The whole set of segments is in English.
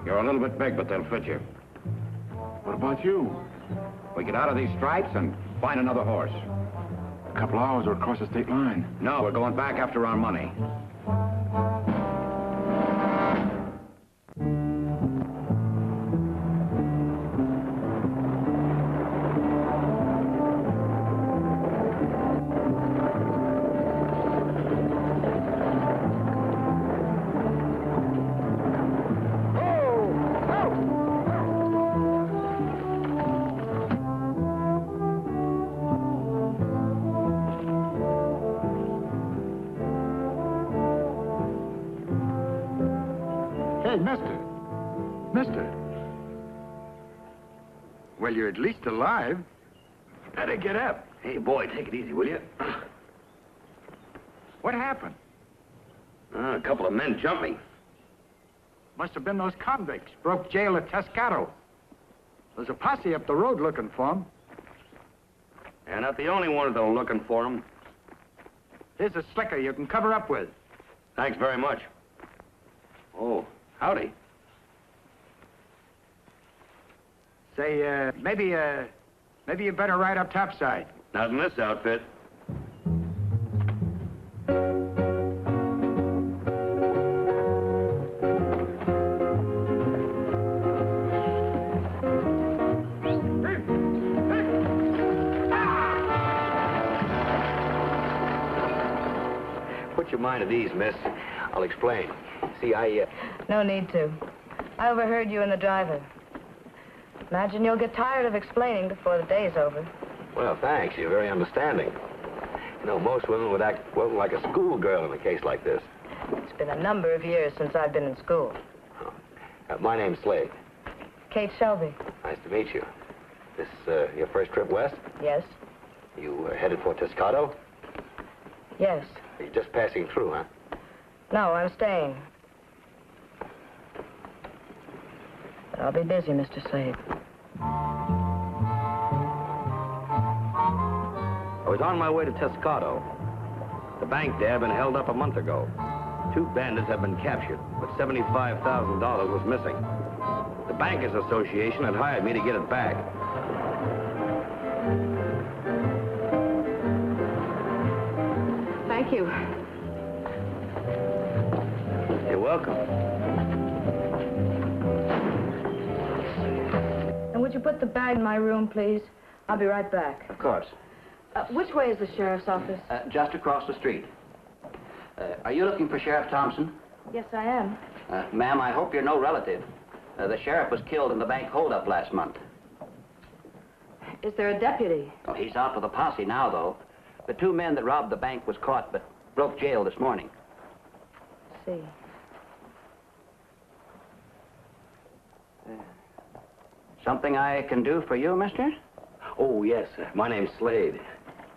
You're a little bit big, but they'll fit you. What about you? We get out of these stripes and find another horse. A couple hours or across the state line. No, we're going back after our money. Hey, mister. Well, you're at least alive. Better get up. Hey, boy, take it easy, will you? What happened? A couple of men jumped me. Must have been those convicts. Broke jail at Tescado. There's a posse up the road looking for them. You're not the only one that'll looking for them. Here's a slicker you can cover up with. Thanks very much. Oh, howdy. Say, maybe you better ride up topside. Not in this outfit. Put your mind at ease, miss. I'll explain. See, No need to. I overheard you and the driver. Imagine you'll get tired of explaining before the day's over. Well, thanks. You're very understanding. You know, most women would act, well, like a schoolgirl in a case like this. It's been a number of years since I've been in school. Oh. My name's Slade. Kate Shelby. Nice to meet you. This, your first trip west? Yes. You headed for Tescado? Yes. You're just passing through, huh? No, I'm staying. But I'll be busy, Mr. Slade. I was on my way to Tescado. The bank there had been held up a month ago. 2 bandits have been captured, but $75,000 was missing. The Bankers Association had hired me to get it back. Thank you. You're welcome. And would you put the bag in my room, please? I'll be right back. Of course. Which way is the sheriff's office? Just across the street. Are you looking for Sheriff Thompson? Yes, I am. Ma'am, I hope you're no relative. The sheriff was killed in the bank holdup last month. Is there a deputy? Oh, he's out with the posse now, though. The 2 men that robbed the bank was caught, but broke jail this morning. See. Something I can do for you, mister? Oh, yes. My name's Slade.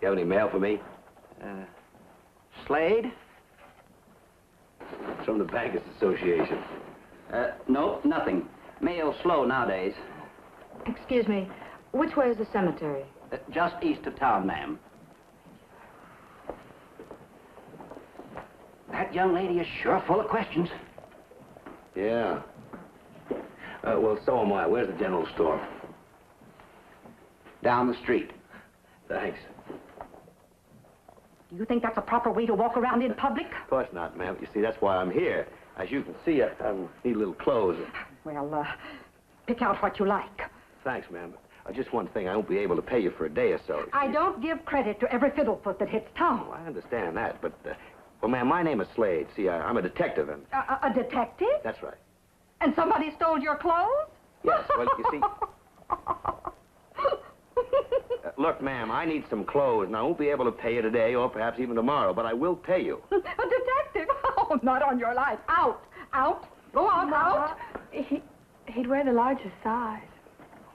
You have any mail for me? Slade? from the Bankers Association. No, nothing. Mail's slow nowadays. Excuse me, which way is the cemetery? Just east of town, ma'am. That young lady is sure full of questions. Yeah. Well, so am I. Where's the general store? Down the street. Thanks. Do you think that's a proper way to walk around in public? Of course not, ma'am. You see, that's why I'm here. As you can see, I need a little clothes. Well, pick out what you like. Thanks, ma'am. Just one thing, I won't be able to pay you for a day or so. I don't give credit to every fiddlefoot that hits town. Oh, I understand that, but, well, ma'am, my name is Slade. See, I'm a detective, and... A detective? That's right. And somebody stole your clothes? Yes, well, you see... Look, ma'am, I need some clothes, and I won't be able to pay you today or perhaps even tomorrow, but I will pay you. A detective? Oh, not on your life. Out. Out. Go on, out. He'd wear the largest size.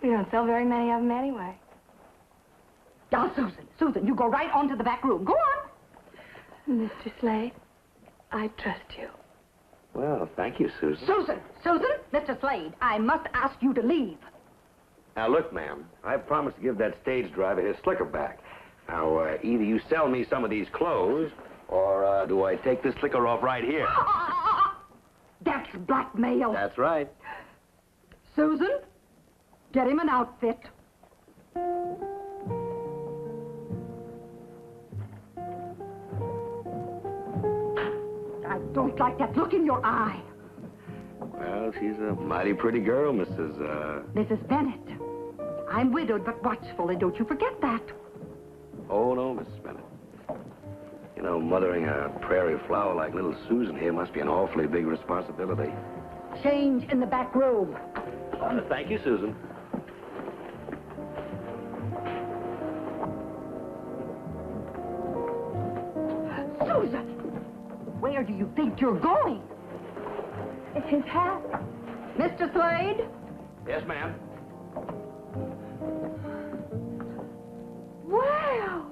We don't sell very many of them anyway. Now, Susan, you go right on to the back room. Go on. Mr. Slade, I trust you. Well, thank you, Susan. Susan, Mr. Slade, I must ask you to leave. Now, look, ma'am, I promised to give that stage driver his slicker back. Now, either you sell me some of these clothes, or do I take this slicker off right here? That's blackmail. That's right. Susan, get him an outfit. I don't like that look in your eye. Well, she's a mighty pretty girl, Mrs. Bennett. I'm widowed but watchful, and don't you forget that. Oh, no, Mrs. Bennett. You know, mothering a prairie flower like little Susan here must be an awfully big responsibility. Change in the back room. Thank you, Susan. Susan! Where do you think you're going? It's his hat. Mr. Slade? Yes, ma'am. Well,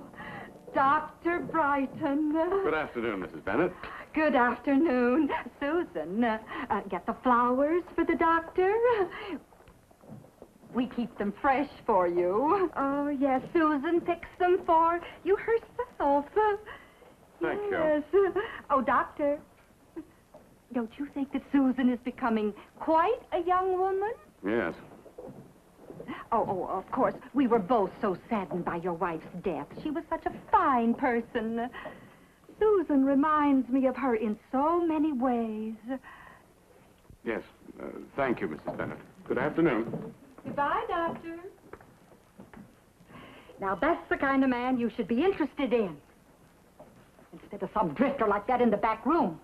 Dr. Brighton. Good afternoon, Mrs. Bennett. Good afternoon. Susan, get the flowers for the doctor. We keep them fresh for you. Oh, yes, Susan picks them for you herself. Thank you. Yes. Oh, doctor, don't you think that Susan is becoming quite a young woman? Yes. Oh, of course. We were both so saddened by your wife's death. She was such a fine person. Susan reminds me of her in so many ways. Yes. Thank you, Mrs. Bennett. Good afternoon. Goodbye, Doctor. Now, that's the kind of man you should be interested in. Instead of some drifter like that in the back room.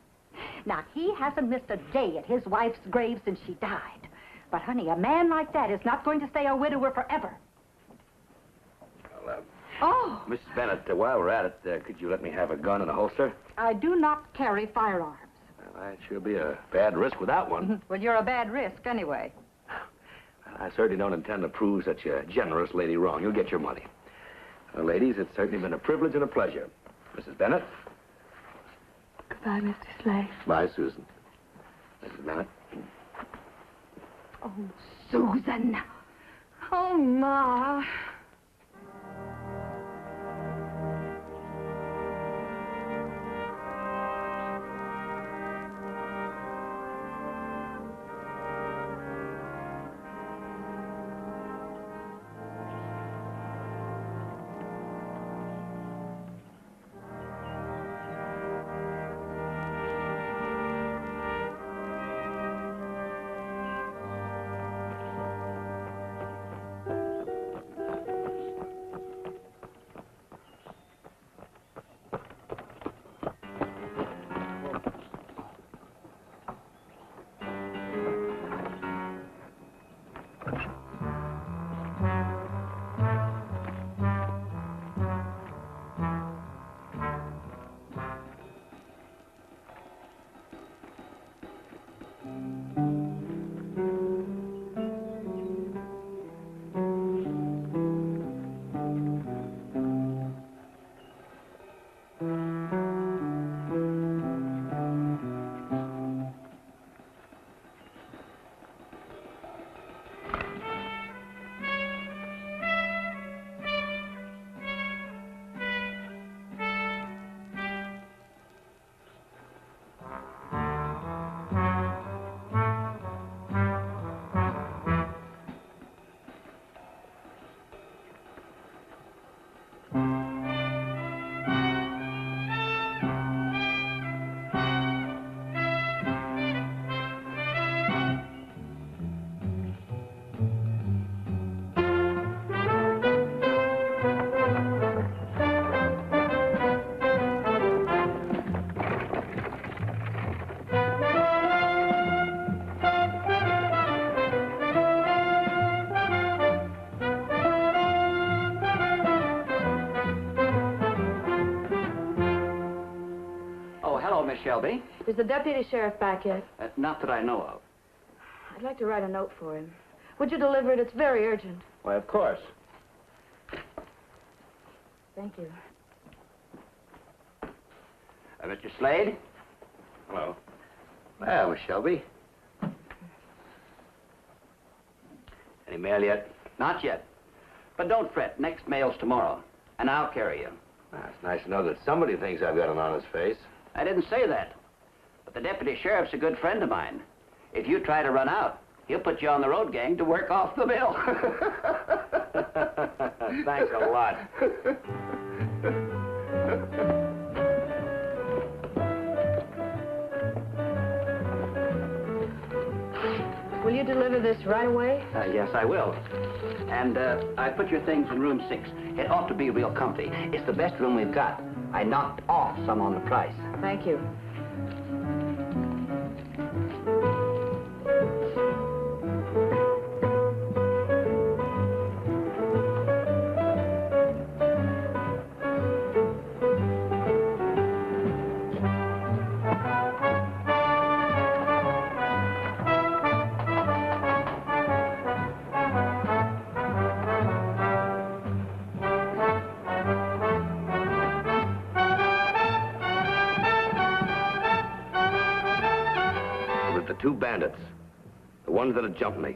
Now, he hasn't missed a day at his wife's grave since she died. But, honey, a man like that is not going to stay a widower forever. Well, Oh! Mrs. Bennett, while we're at it, could you let me have a gun and a holster? I do not carry firearms. Well, I'd sure be a bad risk without one. Well, you're a bad risk anyway. I certainly don't intend to prove such a generous lady wrong. You'll get your money. Ladies, it's certainly been a privilege and a pleasure. Mrs. Bennett? Goodbye, Mr. Slade. Bye, Susan. Mrs. Bennett? Oh, Susan. Oh, Ma. Shelby. Is the deputy sheriff back yet? Not that I know of. I'd like to write a note for him. Would you deliver it? It's very urgent. Why, of course. Thank you. Mr. Slade? Hello. Well, Miss Shelby. Any mail yet? Not yet. But don't fret. Next mail's tomorrow. And I'll carry you. It's nice to know that somebody thinks I've got an honest face. I didn't say that. But the deputy sheriff's a good friend of mine. If you try to run out, he'll put you on the road gang to work off the bill. Thanks a lot. Will you deliver this right away? Yes, I will. And I put your things in room 6. It ought to be real comfy. It's the best room we've got. I knocked off some on the price. Thank you. Two bandits. The ones that had jumped me.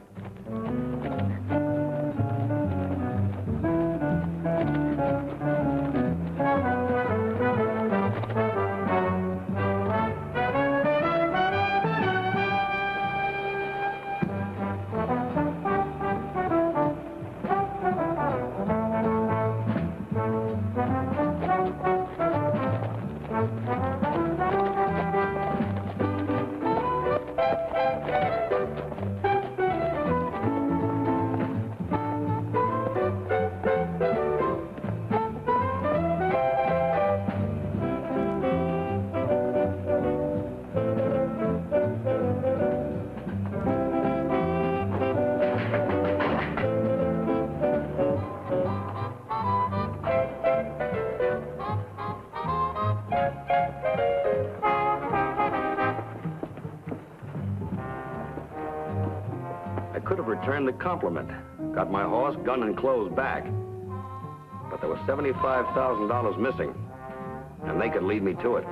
I could have returned the compliment, got my horse, gun, and clothes back. But there was $75,000 missing, and they could lead me to it.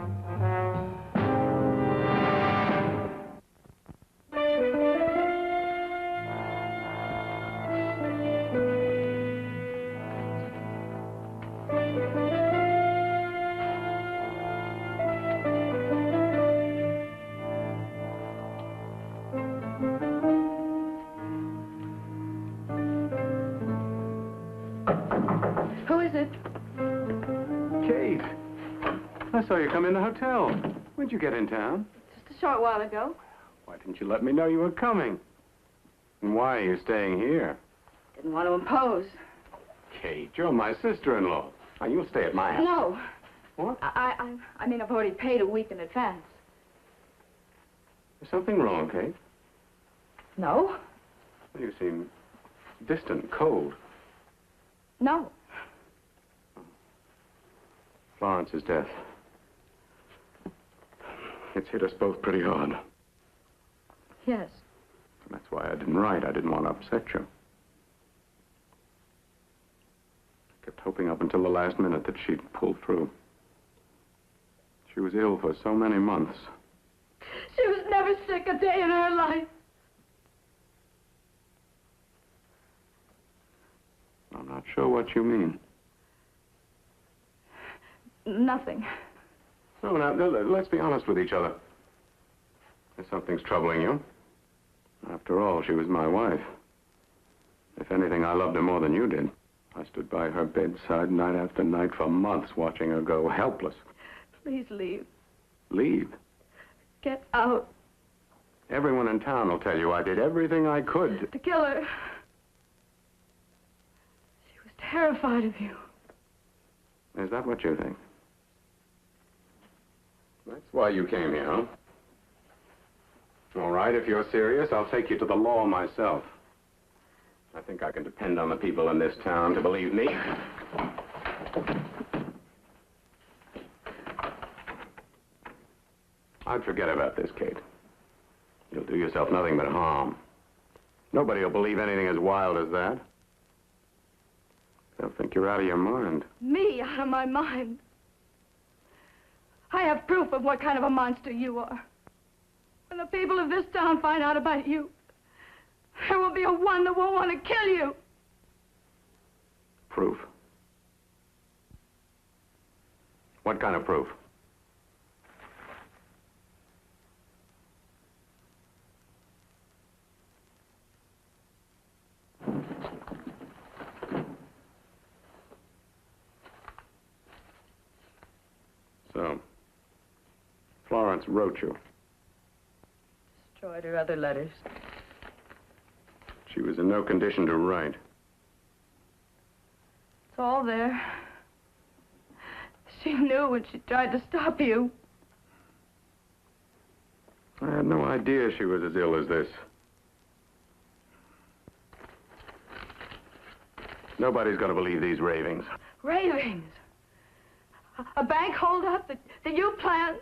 I saw you come in the hotel. When'd you get in town? Just a short while ago. Why didn't you let me know you were coming? And why are you staying here? Didn't want to impose. Kate, you're my sister-in-law. Now, you'll stay at my house. No. What? I mean, I've already paid a week in advance. Is something wrong, Kate? No. You seem distant, cold. No. Florence's death. It's hit us both pretty hard. Yes. That's why I didn't write. I didn't want to upset you. I kept hoping up until the last minute that she'd pull through. She was ill for so many months. She was never sick a day in her life. I'm not sure what you mean. Nothing. No, now, let's be honest with each other. If something's troubling you. After all, she was my wife. If anything, I loved her more than you did. I stood by her bedside night after night for months, watching her go helpless. Please leave. Leave? Get out. Everyone in town will tell you I did everything I could. To kill her. She was terrified of you. Is that what you think? That's why you came here, huh? All right, if you're serious, I'll take you to the law myself. I think I can depend on the people in this town to believe me. I'd forget about this, Kate. You'll do yourself nothing but harm. Nobody will believe anything as wild as that. They'll think you're out of your mind. Me out of my mind? I have proof of what kind of a monster you are. When the people of this town find out about you, there will be a one that will want to kill you. Proof? What kind of proof? So, Florence wrote you. Destroyed her other letters. She was in no condition to write. It's all there. She knew when she tried to stop you. I had no idea she was as ill as this. Nobody's going to believe these ravings. Ravings? A bank holdup that you planned?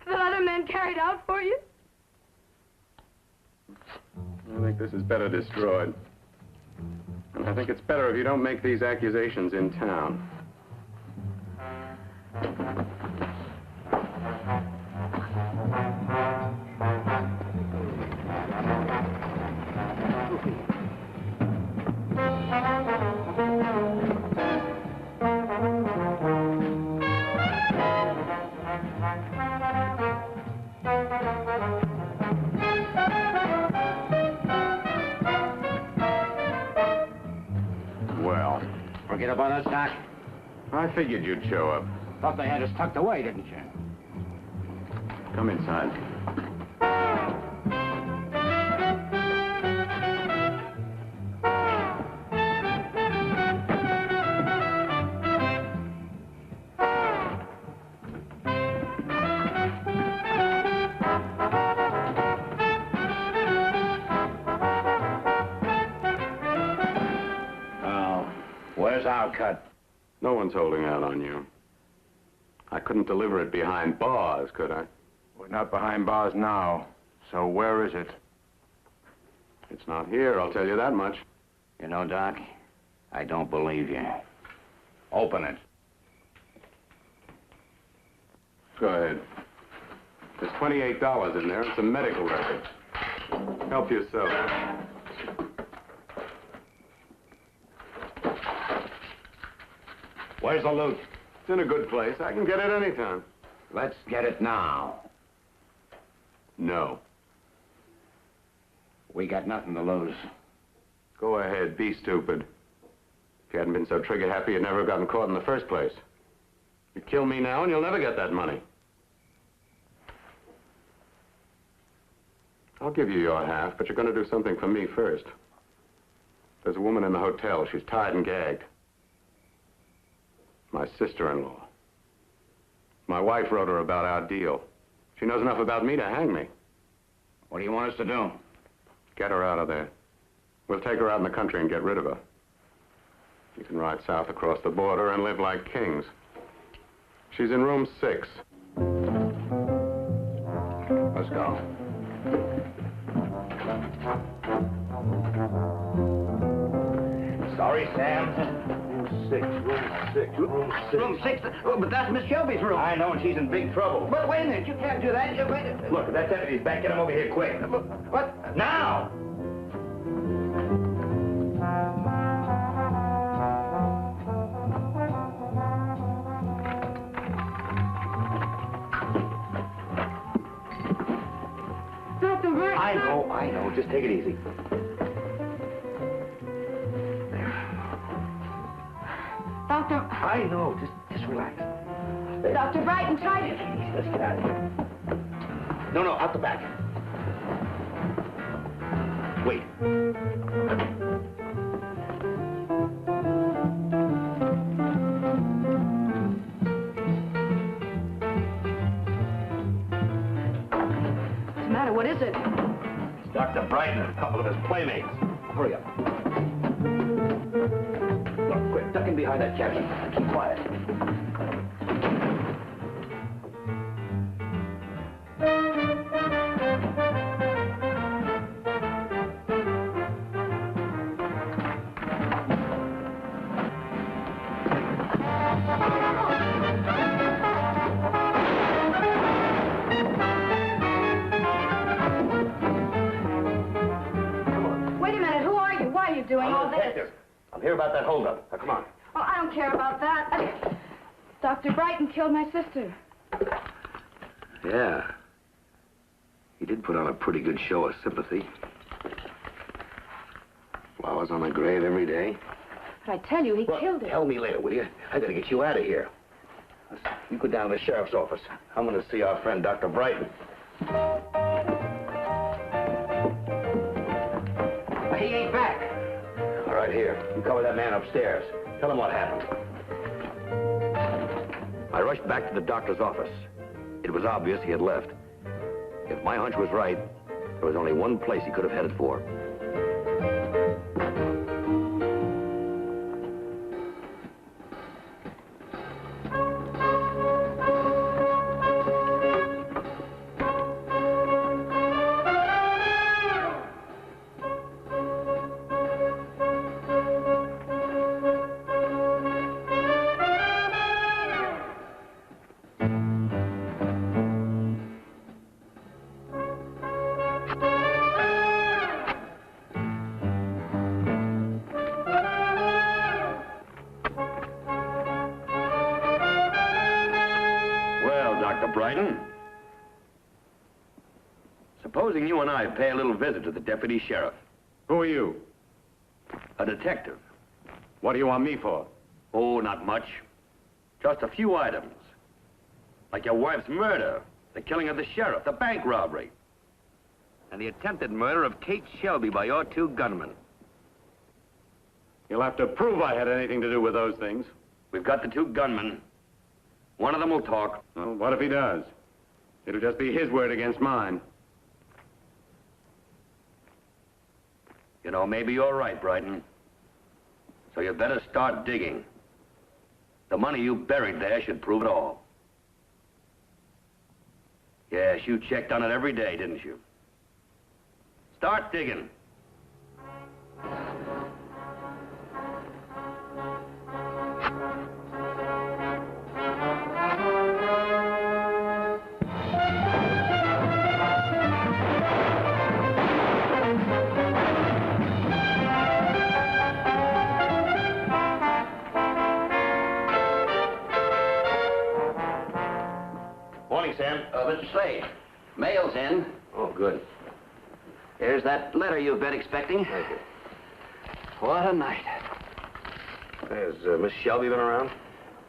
That other men carried out for you? I think this is better destroyed. And I think it's better if you don't make these accusations in town. Well, Forget about us, Doc? I figured you'd show up. Thought they had us tucked away, didn't you? Come inside. Where's our cut? No one's holding out on you. I couldn't deliver it behind bars, could I? We're not behind bars now. So where is it? It's not here, I'll tell you that much. You know, Doc, I don't believe you. Open it. Go ahead. There's $28 in there and some medical records. Help yourself. Where's the loot? It's in a good place. I can get it anytime. Let's get it now. No. We got nothing to lose. Go ahead, be stupid. If you hadn't been so trigger-happy, you'd never have gotten caught in the first place. You kill me now and you'll never get that money. I'll give you your half, but you're going to do something for me first. There's a woman in the hotel. She's tied and gagged. My sister-in-law. My wife wrote her about our deal. She knows enough about me to hang me. What do you want us to do? Get her out of there. We'll take her out in the country and get rid of her. You can ride south across the border and live like kings. She's in room 6. Let's go. Sorry, Sam. Room 6? Oh, but that's Miss Shelby's room. I know, and she's in big trouble. But wait a minute, you can't do that. Wait. Look, that deputy's back. Get him over here quick. What? Now! Dr. Rick! I know. Just take it easy. Doctor... I know. Just relax. Dr. Brighton, try to... Let's get out of here. No, out the back. Wait. What's the matter? What is it? It's Dr. Brighton and a couple of his playmates. Hurry up. Look, quick, duck in behind that cabinet. Keep quiet. all this? Detective, I'm here about that holdup. Now, come on. Oh, I don't care about that. Dr. Brighton killed my sister. Yeah. He did put on a pretty good show of sympathy. Flowers on the grave every day. But I tell you, he killed her. Tell me later, will you? I gotta get you out of here. Listen, you go down to the sheriff's office. I'm gonna see our friend, Dr. Brighton. He ain't back. All right, here. You cover that man upstairs. Tell him what happened. I rushed back to the doctor's office. It was obvious he had left. If my hunch was right, there was only one place he could have headed for. Dr. Brighton. Supposing you and I pay a little visit to the deputy sheriff. Who are you? A detective. What do you want me for? Oh, not much. Just a few items. Like your wife's murder, the killing of the sheriff, the bank robbery, and the attempted murder of Kate Shelby by your two gunmen. You'll have to prove I had anything to do with those things. We've got the two gunmen. One of them will talk. Well, what if he does? It'll just be his word against mine. You know, maybe you're right, Brighton. So you better start digging. The money you buried there should prove it all. Yes, you checked on it every day, didn't you? Start digging. Morning, Sam. Mr. Slade, mail's in. Oh, good. Here's that letter you've been expecting. Thank you. What a night. Has Miss Shelby been around?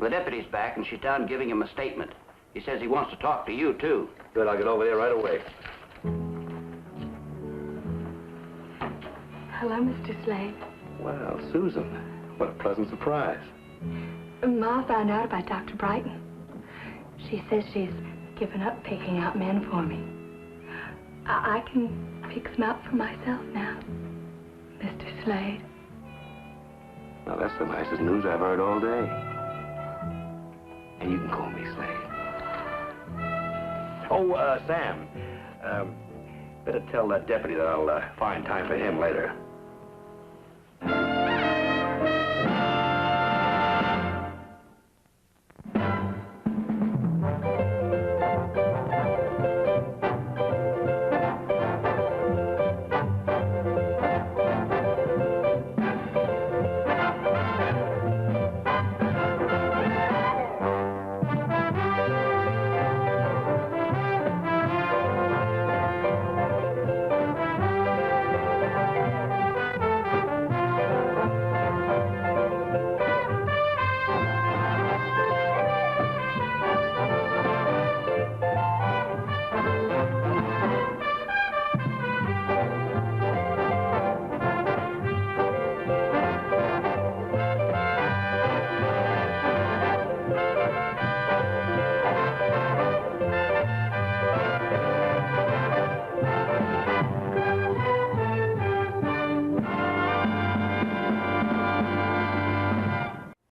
The deputy's back, and she's down giving him a statement. He says he wants to talk to you, too. Good, I'll get over there right away. Hello, Mr. Slade. Well, Susan, what a pleasant surprise. Ma found out about Dr. Brighton. She says she's given up picking out men for me. I can pick them out for myself now, Mr. Slade. Now, that's the nicest news I've heard all day. And you can call me Slade. Oh, Sam, better tell that deputy that I'll find time for him later.